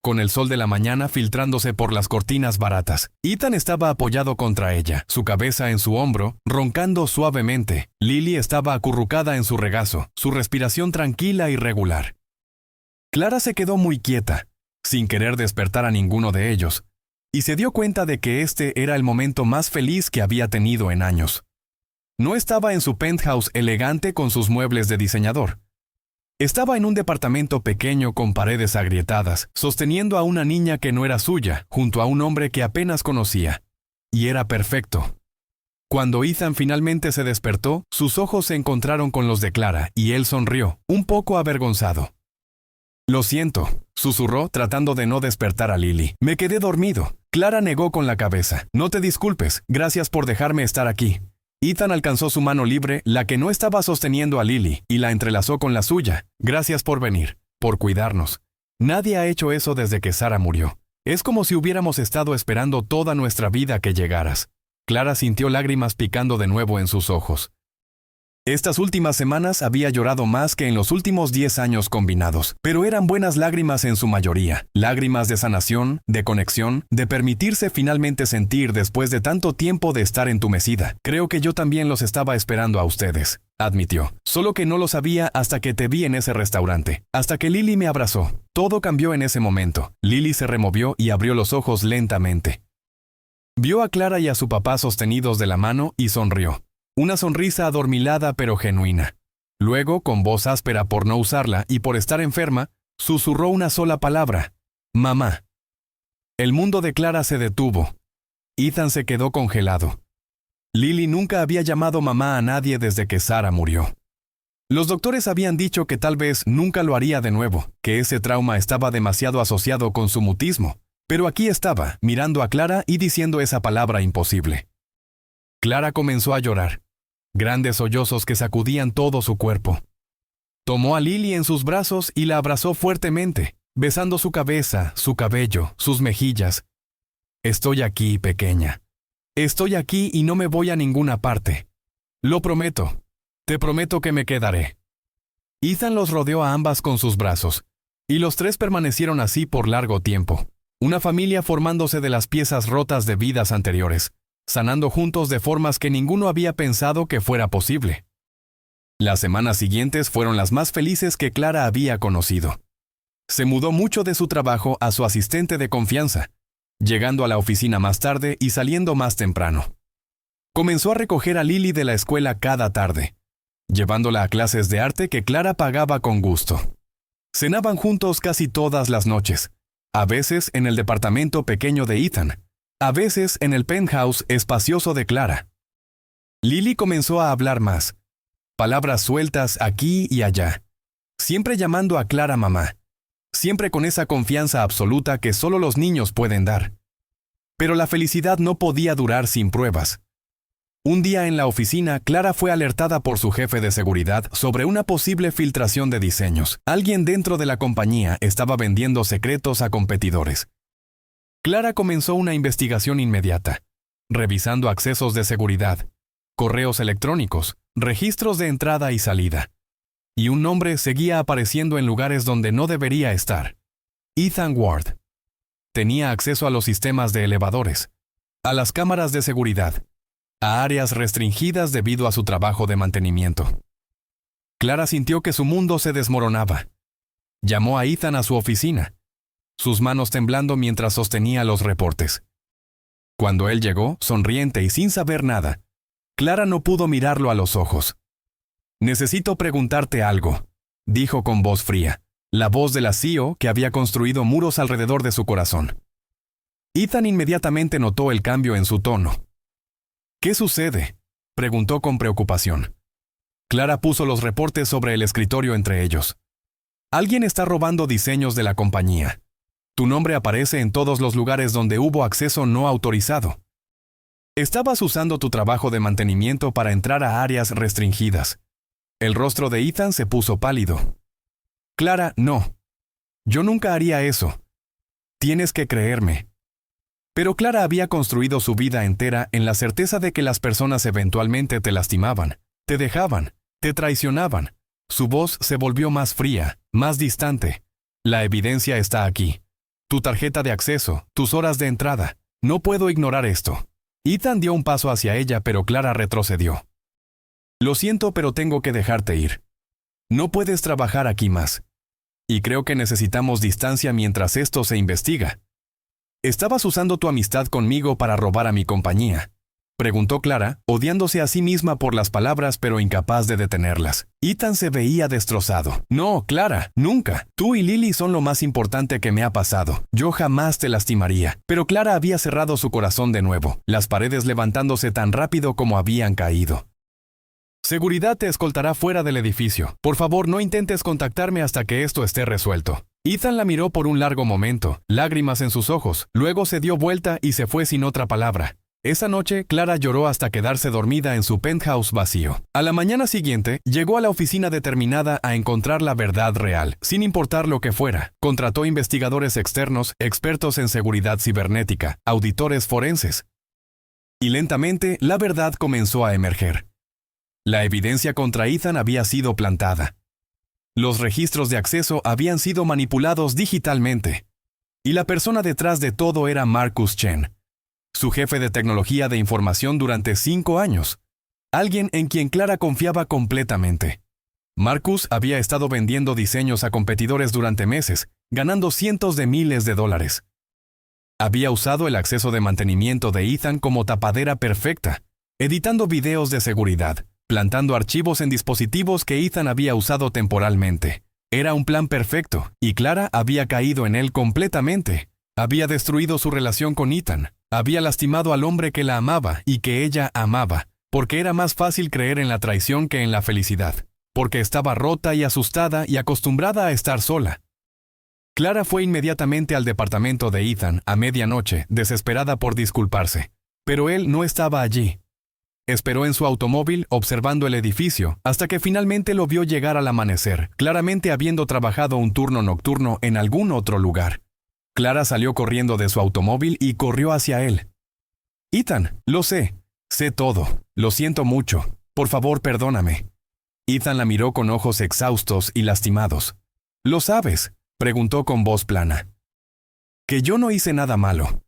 con el sol de la mañana filtrándose por las cortinas baratas. Ethan estaba apoyado contra ella, su cabeza en su hombro, roncando suavemente. Lily estaba acurrucada en su regazo, su respiración tranquila y regular. Clara se quedó muy quieta, sin querer despertar a ninguno de ellos, y se dio cuenta de que este era el momento más feliz que había tenido en años. No estaba en su penthouse elegante con sus muebles de diseñador. Estaba en un departamento pequeño con paredes agrietadas, sosteniendo a una niña que no era suya, junto a un hombre que apenas conocía. Y era perfecto. Cuando Ethan finalmente se despertó, sus ojos se encontraron con los de Clara y él sonrió, un poco avergonzado. «Lo siento», susurró tratando de no despertar a Lily. «Me quedé dormido». Clara negó con la cabeza. «No te disculpes, gracias por dejarme estar aquí». Ethan alcanzó su mano libre, la que no estaba sosteniendo a Lily, y la entrelazó con la suya. Gracias por venir, por cuidarnos. Nadie ha hecho eso desde que Sarah murió. Es como si hubiéramos estado esperando toda nuestra vida que llegaras. Clara sintió lágrimas picando de nuevo en sus ojos. Estas últimas semanas había llorado más que en los últimos 10 años combinados, pero eran buenas lágrimas en su mayoría, lágrimas de sanación, de conexión, de permitirse finalmente sentir después de tanto tiempo de estar entumecida. Creo que yo también los estaba esperando a ustedes, admitió, solo que no lo sabía hasta que te vi en ese restaurante, hasta que Lily me abrazó. Todo cambió en ese momento. Lily se removió y abrió los ojos lentamente. Vio a Clara y a su papá sostenidos de la mano y sonrió. Una sonrisa adormilada pero genuina. Luego, con voz áspera por no usarla y por estar enferma, susurró una sola palabra: mamá. El mundo de Clara se detuvo. Ethan se quedó congelado. Lily nunca había llamado mamá a nadie desde que Sarah murió. Los doctores habían dicho que tal vez nunca lo haría de nuevo, que ese trauma estaba demasiado asociado con su mutismo. Pero aquí estaba, mirando a Clara y diciendo esa palabra imposible. Clara comenzó a llorar. Grandes sollozos que sacudían todo su cuerpo. Tomó a Lily en sus brazos y la abrazó fuertemente, besando su cabeza, su cabello, sus mejillas. Estoy aquí, pequeña. Estoy aquí y no me voy a ninguna parte. Lo prometo. Te prometo que me quedaré. Ethan los rodeó a ambas con sus brazos, y los tres permanecieron así por largo tiempo. Una familia formándose de las piezas rotas de vidas anteriores, sanando juntos de formas que ninguno había pensado que fuera posible. Las semanas siguientes fueron las más felices que Clara había conocido. Se mudó mucho de su trabajo a su asistente de confianza, llegando a la oficina más tarde y saliendo más temprano. Comenzó a recoger a Lily de la escuela cada tarde, llevándola a clases de arte que Clara pagaba con gusto. Cenaban juntos casi todas las noches, a veces en el departamento pequeño de Ethan, a veces en el penthouse espacioso de Clara. Lily comenzó a hablar más, palabras sueltas aquí y allá, siempre llamando a Clara mamá, siempre con esa confianza absoluta que solo los niños pueden dar. Pero la felicidad no podía durar sin pruebas. Un día en la oficina, Clara fue alertada por su jefe de seguridad sobre una posible filtración de diseños. Alguien dentro de la compañía estaba vendiendo secretos a competidores. Clara comenzó una investigación inmediata, revisando accesos de seguridad, correos electrónicos, registros de entrada y salida. Y un nombre seguía apareciendo en lugares donde no debería estar: Ethan Ward. Tenía acceso a los sistemas de elevadores, a las cámaras de seguridad, a áreas restringidas debido a su trabajo de mantenimiento. Clara sintió que su mundo se desmoronaba. Llamó a Ethan a su oficina, sus manos temblando mientras sostenía los reportes. Cuando él llegó, sonriente y sin saber nada, Clara no pudo mirarlo a los ojos. «Necesito preguntarte algo», dijo con voz fría, la voz de la CEO que había construido muros alrededor de su corazón. Ethan inmediatamente notó el cambio en su tono. «¿Qué sucede?», preguntó con preocupación. Clara puso los reportes sobre el escritorio entre ellos. «Alguien está robando diseños de la compañía. Tu nombre aparece en todos los lugares donde hubo acceso no autorizado. Estabas usando tu trabajo de mantenimiento para entrar a áreas restringidas». El rostro de Ethan se puso pálido. «Clara, no. Yo nunca haría eso. Tienes que creerme». Pero Clara había construido su vida entera en la certeza de que las personas eventualmente te lastimaban, te dejaban, te traicionaban. Su voz se volvió más fría, más distante. «La evidencia está aquí. Tu tarjeta de acceso, tus horas de entrada. No puedo ignorar esto». Ethan dio un paso hacia ella, pero Clara retrocedió. «Lo siento, pero tengo que dejarte ir. No puedes trabajar aquí más. Y creo que necesitamos distancia mientras esto se investiga». «¿Estabas usando tu amistad conmigo para robar a mi compañía?», preguntó Clara, odiándose a sí misma por las palabras pero incapaz de detenerlas. Ethan se veía destrozado. «No, Clara, nunca. Tú y Lily son lo más importante que me ha pasado. Yo jamás te lastimaría». Pero Clara había cerrado su corazón de nuevo, las paredes levantándose tan rápido como habían caído. «Seguridad te escoltará fuera del edificio. Por favor, no intentes contactarme hasta que esto esté resuelto». Ethan la miró por un largo momento, lágrimas en sus ojos. Luego se dio vuelta y se fue sin otra palabra. Esa noche, Clara lloró hasta quedarse dormida en su penthouse vacío. A la mañana siguiente, llegó a la oficina determinada a encontrar la verdad real, sin importar lo que fuera. Contrató investigadores externos, expertos en seguridad cibernética, auditores forenses. Y lentamente, la verdad comenzó a emerger. La evidencia contra Ethan había sido plantada. Los registros de acceso habían sido manipulados digitalmente. Y la persona detrás de todo era Marcus Chen, su jefe de tecnología de información durante 5 años. Alguien en quien Clara confiaba completamente. Marcus había estado vendiendo diseños a competidores durante meses, ganando cientos de miles de dólares. Había usado el acceso de mantenimiento de Ethan como tapadera perfecta, editando videos de seguridad, plantando archivos en dispositivos que Ethan había usado temporalmente. Era un plan perfecto, y Clara había caído en él completamente. Había destruido su relación con Ethan. Había lastimado al hombre que la amaba y que ella amaba, porque era más fácil creer en la traición que en la felicidad, porque estaba rota y asustada y acostumbrada a estar sola. Clara fue inmediatamente al departamento de Ethan a medianoche, desesperada por disculparse, pero él no estaba allí. Esperó en su automóvil observando el edificio hasta que finalmente lo vio llegar al amanecer, claramente habiendo trabajado un turno nocturno en algún otro lugar. Clara salió corriendo de su automóvil y corrió hacia él. «Ethan, lo sé todo, lo siento mucho, por favor perdóname». Ethan la miró con ojos exhaustos y lastimados. «¿Lo sabes?», preguntó con voz plana. «Que yo no hice nada malo.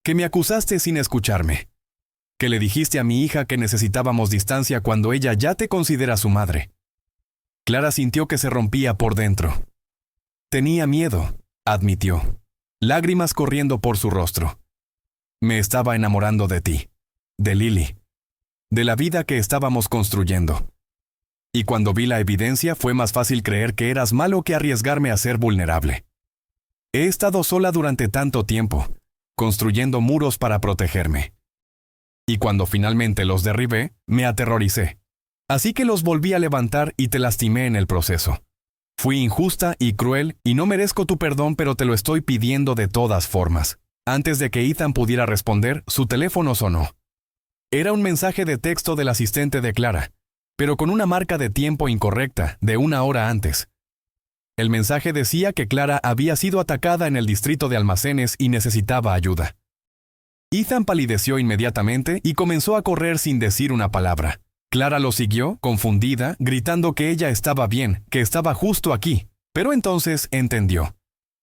Que me acusaste sin escucharme. Que le dijiste a mi hija que necesitábamos distancia cuando ella ya te considera su madre». Clara sintió que se rompía por dentro. «Tenía miedo», admitió, lágrimas corriendo por su rostro. «Me estaba enamorando de ti, de Lily, de la vida que estábamos construyendo. Y cuando vi la evidencia fue más fácil creer que eras malo que arriesgarme a ser vulnerable. He estado sola durante tanto tiempo, construyendo muros para protegerme. Y cuando finalmente los derribé, me aterroricé. Así que los volví a levantar y te lastimé en el proceso. Fui injusta y cruel y no merezco tu perdón, pero te lo estoy pidiendo de todas formas». Antes de que Ethan pudiera responder, su teléfono sonó. Era un mensaje de texto del asistente de Clara, pero con una marca de tiempo incorrecta, de 1 hora antes. El mensaje decía que Clara había sido atacada en el distrito de almacenes y necesitaba ayuda. Ethan palideció inmediatamente y comenzó a correr sin decir una palabra. Clara lo siguió, confundida, gritando que ella estaba bien, que estaba justo aquí. Pero entonces entendió.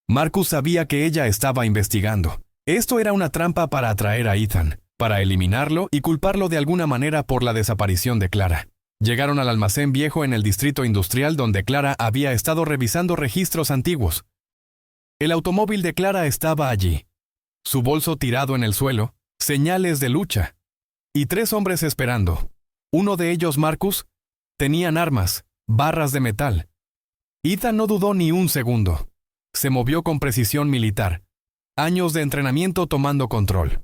Marcus sabía que ella estaba investigando. Esto era una trampa para atraer a Ethan, para eliminarlo y culparlo de alguna manera por la desaparición de Clara. Llegaron al almacén viejo en el distrito industrial donde Clara había estado revisando registros antiguos. El automóvil de Clara estaba allí. Su bolso tirado en el suelo, señales de lucha. Y 3 hombres esperando. Uno de ellos, Marcus, tenían armas, barras de metal. Ethan no dudó ni un segundo. Se movió con precisión militar. Años de entrenamiento tomando control.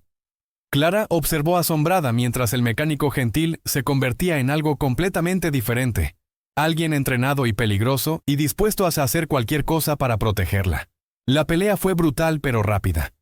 Clara observó asombrada mientras el mecánico gentil se convertía en algo completamente diferente. Alguien entrenado y peligroso y dispuesto a hacer cualquier cosa para protegerla. La pelea fue brutal pero rápida.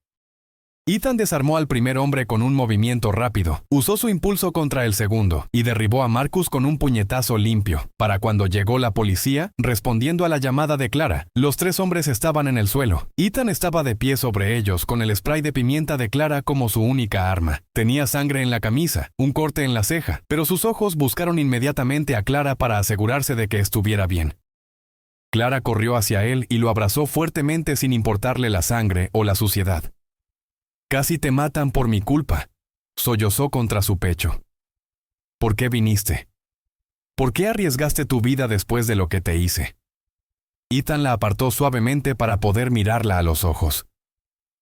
Ethan desarmó al primer hombre con un movimiento rápido, usó su impulso contra el segundo y derribó a Marcus con un puñetazo limpio. Para cuando llegó la policía, respondiendo a la llamada de Clara, los 3 hombres estaban en el suelo. Ethan estaba de pie sobre ellos con el spray de pimienta de Clara como su única arma. Tenía sangre en la camisa, un corte en la ceja, pero sus ojos buscaron inmediatamente a Clara para asegurarse de que estuviera bien. Clara corrió hacia él y lo abrazó fuertemente sin importarle la sangre o la suciedad. «Casi te matan por mi culpa», sollozó contra su pecho. «¿Por qué viniste? ¿Por qué arriesgaste tu vida después de lo que te hice?» Ethan la apartó suavemente para poder mirarla a los ojos.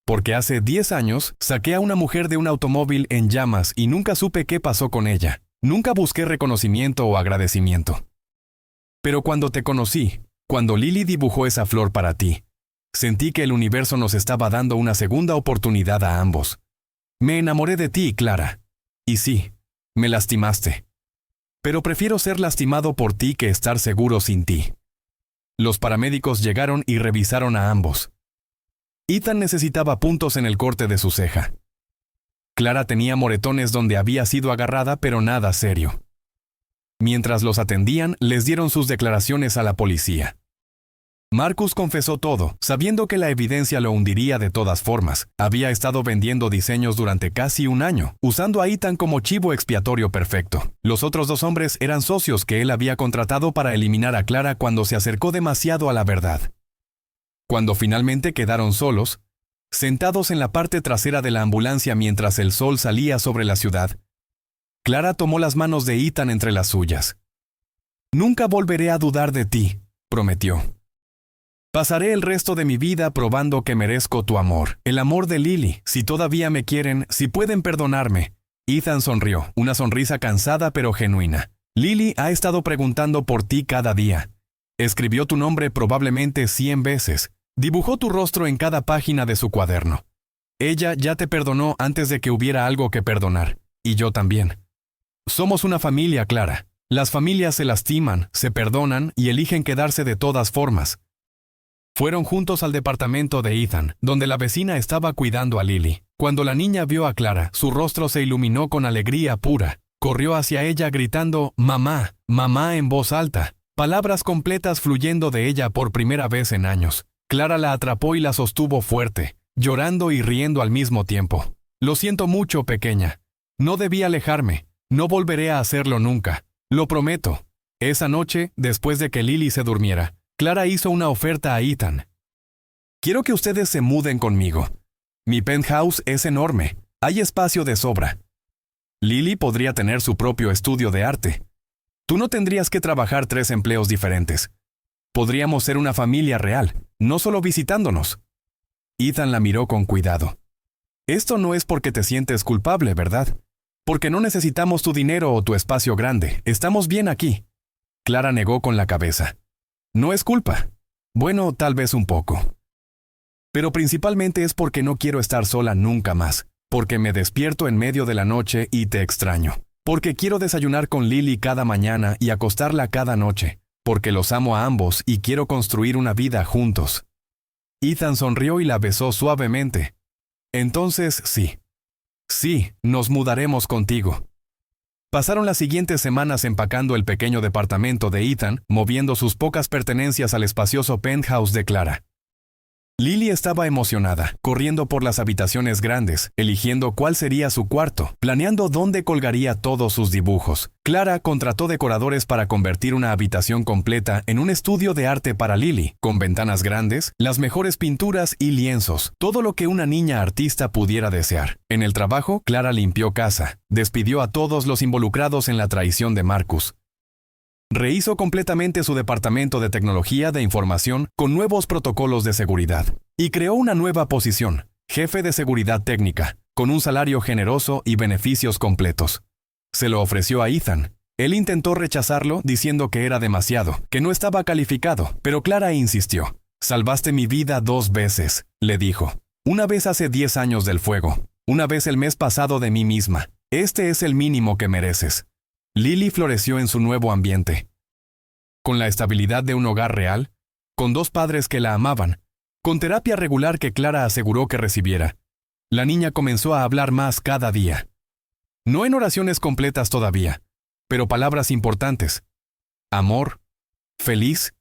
«Porque hace 10 años saqué a una mujer de un automóvil en llamas y nunca supe qué pasó con ella. Nunca busqué reconocimiento o agradecimiento. Pero cuando te conocí, cuando Lily dibujó esa flor para ti, sentí que el universo nos estaba dando una segunda oportunidad a ambos. Me enamoré de ti, Clara. Y sí, me lastimaste. Pero prefiero ser lastimado por ti que estar seguro sin ti». Los paramédicos llegaron y revisaron a ambos. Ethan necesitaba puntos en el corte de su ceja. Clara tenía moretones donde había sido agarrada, pero nada serio. Mientras los atendían, les dieron sus declaraciones a la policía. Marcus confesó todo, sabiendo que la evidencia lo hundiría de todas formas. Había estado vendiendo diseños durante casi un año, usando a Ethan como chivo expiatorio perfecto. Los otros dos hombres eran socios que él había contratado para eliminar a Clara cuando se acercó demasiado a la verdad. Cuando finalmente quedaron solos, sentados en la parte trasera de la ambulancia mientras el sol salía sobre la ciudad, Clara tomó las manos de Ethan entre las suyas. «Nunca volveré a dudar de ti», prometió. «Pasaré el resto de mi vida probando que merezco tu amor, el amor de Lily. Si todavía me quieren, si pueden perdonarme». Ethan sonrió, una sonrisa cansada pero genuina. «Lily ha estado preguntando por ti cada día. Escribió tu nombre probablemente 100 veces. Dibujó tu rostro en cada página de su cuaderno. Ella ya te perdonó antes de que hubiera algo que perdonar. Y yo también. Somos una familia, Clara. Las familias se lastiman, se perdonan y eligen quedarse de todas formas». Fueron juntos al departamento de Ethan, donde la vecina estaba cuidando a Lily. Cuando la niña vio a Clara, su rostro se iluminó con alegría pura. Corrió hacia ella gritando «Mamá, mamá» en voz alta, palabras completas fluyendo de ella por primera vez en años. Clara la atrapó y la sostuvo fuerte, llorando y riendo al mismo tiempo. «Lo siento mucho, pequeña. No debí alejarme. No volveré a hacerlo nunca. Lo prometo». Esa noche, después de que Lily se durmiera, Clara hizo una oferta a Ethan. «Quiero que ustedes se muden conmigo. Mi penthouse es enorme. Hay espacio de sobra. Lily podría tener su propio estudio de arte. Tú no tendrías que trabajar 3 empleos diferentes. Podríamos ser una familia real, no solo visitándonos». Ethan la miró con cuidado. «Esto no es porque te sientes culpable, ¿verdad? Porque no necesitamos tu dinero o tu espacio grande. Estamos bien aquí». Clara negó con la cabeza. «No es culpa. Bueno, tal vez un poco. Pero principalmente es porque no quiero estar sola nunca más. Porque me despierto en medio de la noche y te extraño. Porque quiero desayunar con Lily cada mañana y acostarla cada noche. Porque los amo a ambos y quiero construir una vida juntos». Ethan sonrió y la besó suavemente. «Entonces, sí. Sí, nos mudaremos contigo». Pasaron las siguientes semanas empacando el pequeño departamento de Ethan, moviendo sus pocas pertenencias al espacioso penthouse de Clara. Lily estaba emocionada, corriendo por las habitaciones grandes, eligiendo cuál sería su cuarto, planeando dónde colgaría todos sus dibujos. Clara contrató decoradores para convertir una habitación completa en un estudio de arte para Lily, con ventanas grandes, las mejores pinturas y lienzos, todo lo que una niña artista pudiera desear. En el trabajo, Clara limpió casa, despidió a todos los involucrados en la traición de Marcus. Rehizo completamente su departamento de tecnología de información con nuevos protocolos de seguridad. Y creó una nueva posición, jefe de seguridad técnica, con un salario generoso y beneficios completos. Se lo ofreció a Ethan. Él intentó rechazarlo diciendo que era demasiado, que no estaba calificado, pero Clara insistió. «Salvaste mi vida 2 veces», le dijo. «Una vez hace 10 años del fuego, una vez el mes pasado de mí misma. Este es el mínimo que mereces». Lily floreció en su nuevo ambiente. Con la estabilidad de un hogar real, con 2 padres que la amaban, con terapia regular que Clara aseguró que recibiera, la niña comenzó a hablar más cada día. No en oraciones completas todavía, pero palabras importantes. Amor, feliz,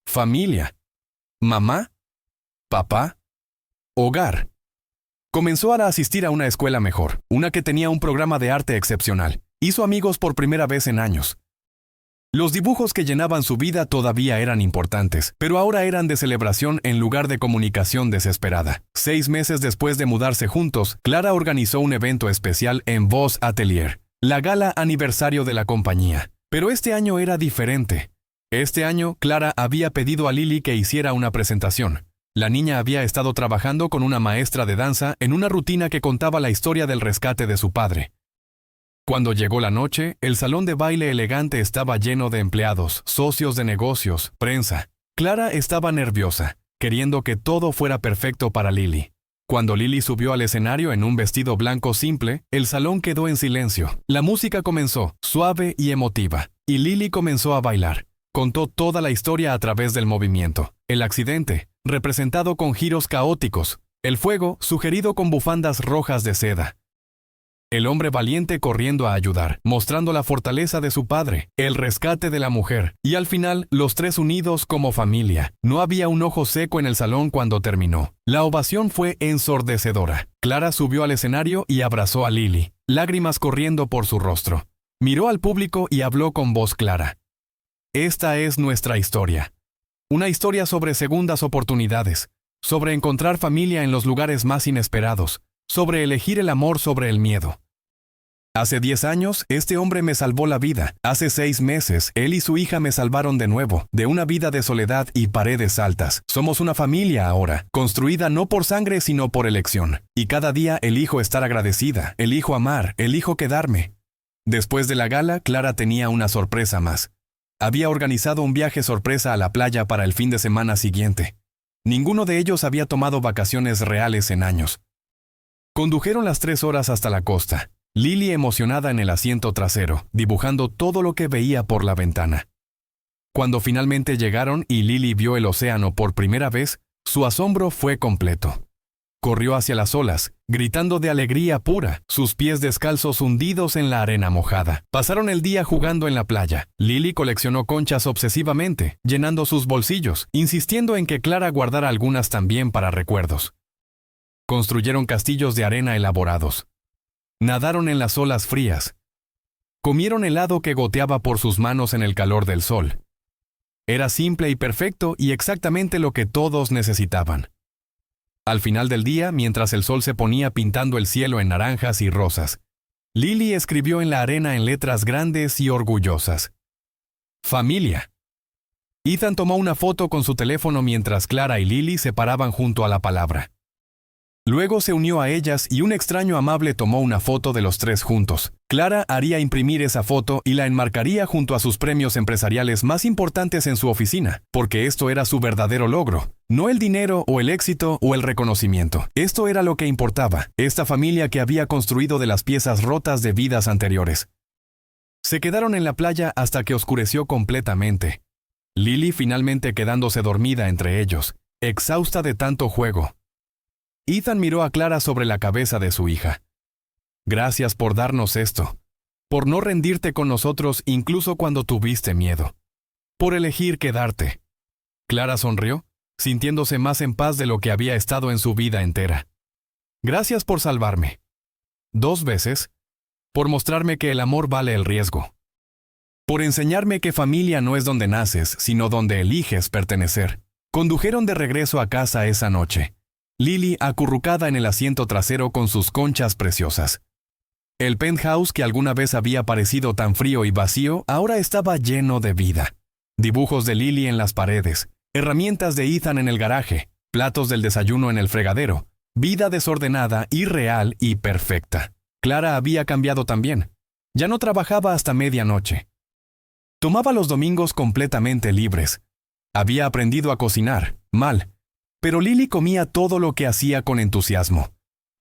familia, mamá, papá, hogar. Comenzó a asistir a una escuela mejor, una que tenía un programa de arte excepcional. Hizo amigos por primera vez en años. Los dibujos que llenaban su vida todavía eran importantes, pero ahora eran de celebración en lugar de comunicación desesperada. 6 meses después de mudarse juntos, Clara organizó un evento especial en Voz Atelier, la gala aniversario de la compañía. Pero este año era diferente. Este año, Clara había pedido a Lily que hiciera una presentación. La niña había estado trabajando con una maestra de danza en una rutina que contaba la historia del rescate de su padre. Cuando llegó la noche, el salón de baile elegante estaba lleno de empleados, socios de negocios, prensa. Clara estaba nerviosa, queriendo que todo fuera perfecto para Lily. Cuando Lily subió al escenario en un vestido blanco simple, el salón quedó en silencio. La música comenzó, suave y emotiva, y Lily comenzó a bailar. Contó toda la historia a través del movimiento. El accidente, representado con giros caóticos. El fuego, sugerido con bufandas rojas de seda. el hombre valiente corriendo a ayudar, mostrando la fortaleza de su padre, el rescate de la mujer, y al final, los tres unidos como familia. No había un ojo seco en el salón cuando terminó. La ovación fue ensordecedora. Clara subió al escenario y abrazó a Lily, lágrimas corriendo por su rostro. Miró al público y habló con voz clara. Esta es nuestra historia. Una historia sobre segundas oportunidades, sobre encontrar familia en los lugares más inesperados, sobre elegir el amor sobre el miedo. Hace 10 años, este hombre me salvó la vida. Hace 6 meses, él y su hija me salvaron de nuevo, de una vida de soledad y paredes altas. Somos una familia ahora, construida no por sangre sino por elección. Y cada día elijo estar agradecida, elijo amar, elijo quedarme. Después de la gala, Clara tenía una sorpresa más. Había organizado un viaje sorpresa a la playa para el fin de semana siguiente. Ninguno de ellos había tomado vacaciones reales en años. Condujeron las 3 horas hasta la costa. Lily emocionada en el asiento trasero, dibujando todo lo que veía por la ventana. Cuando finalmente llegaron y Lily vio el océano por primera vez, su asombro fue completo. Corrió hacia las olas, gritando de alegría pura, sus pies descalzos hundidos en la arena mojada. Pasaron el día jugando en la playa. Lily coleccionó conchas obsesivamente, llenando sus bolsillos, insistiendo en que Clara guardara algunas también para recuerdos. Construyeron castillos de arena elaborados. Nadaron en las olas frías. Comieron helado que goteaba por sus manos en el calor del sol. Era simple y perfecto y exactamente lo que todos necesitaban. Al final del día, mientras el sol se ponía pintando el cielo en naranjas y rosas, Lily escribió en la arena en letras grandes y orgullosas: Familia. Ethan tomó una foto con su teléfono mientras Clara y Lily se paraban junto a la palabra. Luego se unió a ellas y un extraño amable tomó una foto de los tres juntos. Clara haría imprimir esa foto y la enmarcaría junto a sus premios empresariales más importantes en su oficina, porque esto era su verdadero logro. No el dinero o el éxito o el reconocimiento. Esto era lo que importaba, esta familia que había construido de las piezas rotas de vidas anteriores. Se quedaron en la playa hasta que oscureció completamente. Lily finalmente quedándose dormida entre ellos, exhausta de tanto juego. Ethan miró a Clara sobre la cabeza de su hija. Gracias por darnos esto. Por no rendirte con nosotros incluso cuando tuviste miedo. Por elegir quedarte. Clara sonrió, sintiéndose más en paz de lo que había estado en su vida entera. Gracias por salvarme. 2 veces. Por mostrarme que el amor vale el riesgo. Por enseñarme que familia no es donde naces, sino donde eliges pertenecer. Condujeron de regreso a casa esa noche. Lily acurrucada en el asiento trasero con sus conchas preciosas. El penthouse que alguna vez había parecido tan frío y vacío, ahora estaba lleno de vida. Dibujos de Lily en las paredes, herramientas de Ethan en el garaje, platos del desayuno en el fregadero, vida desordenada, irreal y perfecta. Clara había cambiado también. Ya no trabajaba hasta medianoche. Tomaba los domingos completamente libres. Había aprendido a cocinar, mal. Pero Lily comía todo lo que hacía con entusiasmo.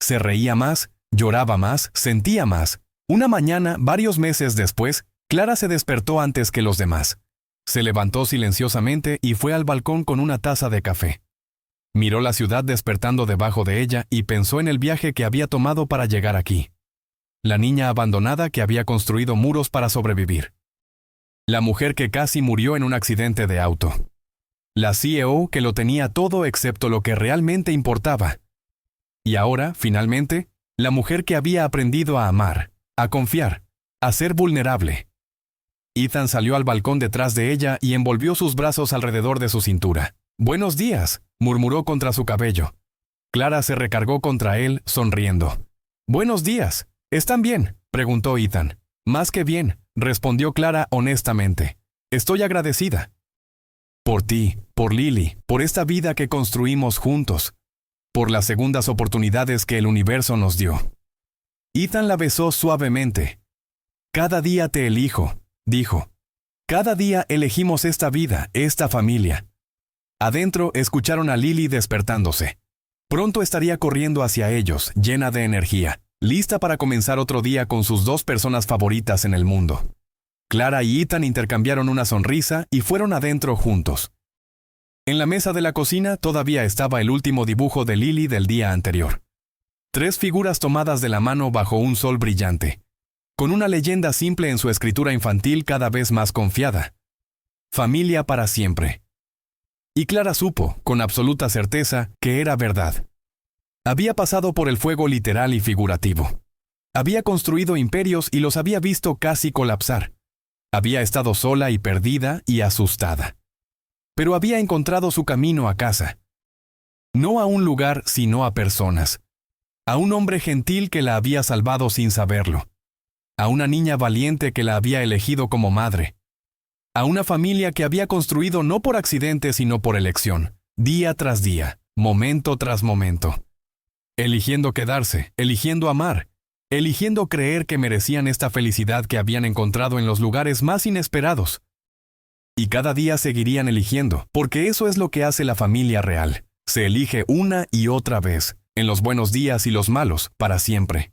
Se reía más, lloraba más, sentía más. Una mañana, varios meses después, Clara se despertó antes que los demás. Se levantó silenciosamente y fue al balcón con una taza de café. Miró la ciudad despertando debajo de ella y pensó en el viaje que había tomado para llegar aquí. La niña abandonada que había construido muros para sobrevivir. La mujer que casi murió en un accidente de auto. La CEO que lo tenía todo excepto lo que realmente importaba. Y ahora, finalmente, la mujer que había aprendido a amar, a confiar, a ser vulnerable. Ethan salió al balcón detrás de ella y envolvió sus brazos alrededor de su cintura. «Buenos días», murmuró contra su cabello. Clara se recargó contra él, sonriendo. «Buenos días. ¿Están bien?», preguntó Ethan. «Más que bien», respondió Clara honestamente. «Estoy agradecida. Por ti, por Lily, por esta vida que construimos juntos, por las segundas oportunidades que el universo nos dio». Ethan la besó suavemente. «Cada día te elijo», dijo. «Cada día elegimos esta vida, esta familia». Adentro escucharon a Lily despertándose. Pronto estaría corriendo hacia ellos, llena de energía, lista para comenzar otro día con sus 2 personas favoritas en el mundo. Clara y Ethan intercambiaron una sonrisa y fueron adentro juntos. En la mesa de la cocina todavía estaba el último dibujo de Lily del día anterior. 3 figuras tomadas de la mano bajo un sol brillante, con una leyenda simple en su escritura infantil cada vez más confiada. Familia para siempre. Y Clara supo, con absoluta certeza, que era verdad. Había pasado por el fuego literal y figurativo. Había construido imperios y los había visto casi colapsar. Había estado sola y perdida y asustada. Pero había encontrado su camino a casa. No a un lugar, sino a personas. A un hombre gentil que la había salvado sin saberlo. A una niña valiente que la había elegido como madre. A una familia que había construido no por accidente sino por elección, día tras día, momento tras momento. Eligiendo quedarse, eligiendo amar, eligiendo creer que merecían esta felicidad que habían encontrado en los lugares más inesperados. Y cada día seguirían eligiendo, porque eso es lo que hace la familia real. Se elige una y otra vez, en los buenos días y los malos, para siempre.